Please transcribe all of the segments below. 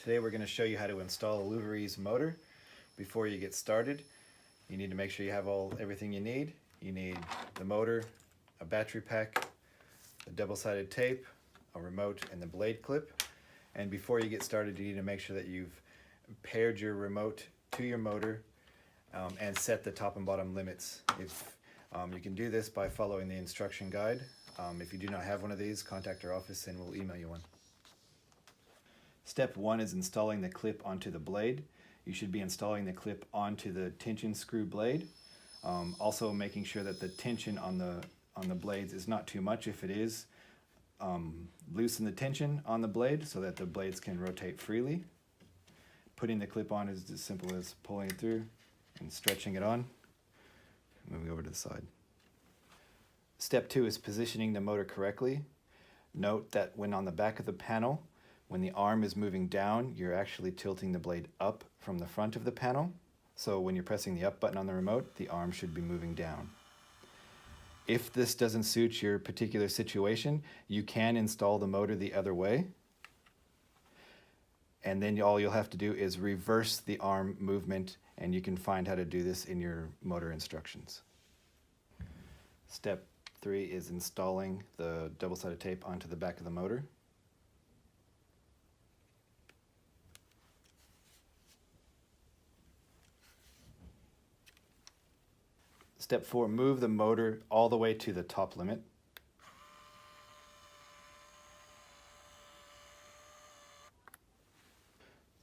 Today we're going to show you how to install a LouvreEase motor. Before you get started, you need to make sure you have everything you need. You need the motor, a battery pack, a double-sided tape, a remote, and the blade clip. And before you get started, you need to make sure that you've paired your remote to your motor and set the top and bottom limits. You can do this by following the instruction guide. If you do not have one of these, contact our office and we'll email you one. Step 1 is installing the clip onto the blade. You should be installing the clip onto the tension screw blade. Also making sure that the tension on the blades is not too much. If it is, loosen the tension on the blade so that the blades can rotate freely. Putting the clip on is as simple as pulling it through and stretching it on. Moving over to the side. Step 2 is positioning the motor correctly. Note that when on the back of the panel, when the arm is moving down, you're actually tilting the blade up from the front of the panel. So when you're pressing the up button on the remote, the arm should be moving down. If this doesn't suit your particular situation, you can install the motor the other way. And then all you'll have to do is reverse the arm movement, and you can find how to do this in your motor instructions. Step 3 is installing the double-sided tape onto the back of the motor. Step 4, move the motor all the way to the top limit.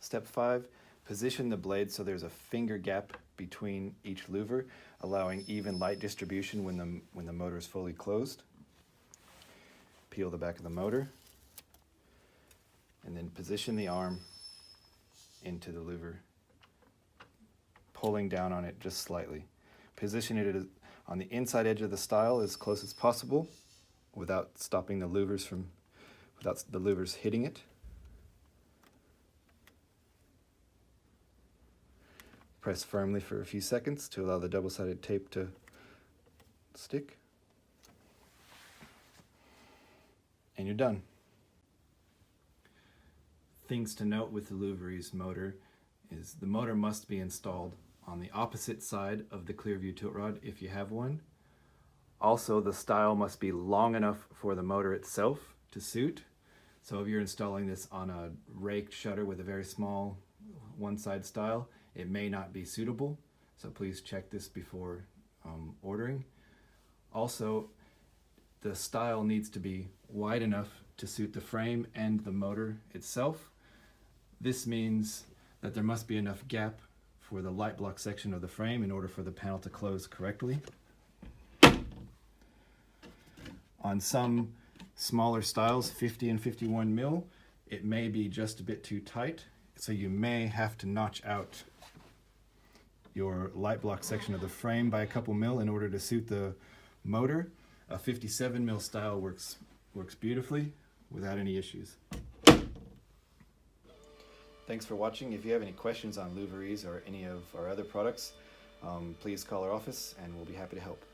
Step 5, position the blade so there's a finger gap between each louver, allowing even light distribution when the motor is fully closed. Peel the back of the motor, and then position the arm into the louver, pulling down on it just slightly. Position it on the inside edge of the stile as close as possible without stopping the louvers without the louvers hitting it. Press firmly for a few seconds to allow the double-sided tape to stick. And you're done. Things to note with the LouvreEase motor is the motor must be installed on the opposite side of the clear view tilt rod if you have one. Also, the stile must be long enough for the motor itself to suit. So if you're installing this on a raked shutter with a very small one-side stile, it may not be suitable. So please check this before ordering. Also, the stile needs to be wide enough to suit the frame and the motor itself. This means that there must be enough gap for the light block section of the frame in order for the panel to close correctly. On some smaller styles, 50 and 51 mil, it may be just a bit too tight, so you may have to notch out your light block section of the frame by a couple mil in order to suit the motor. A 57 mil style works beautifully without any issues. Thanks for watching. If you have any questions on LouvreEase or any of our other products, please call our office and we'll be happy to help.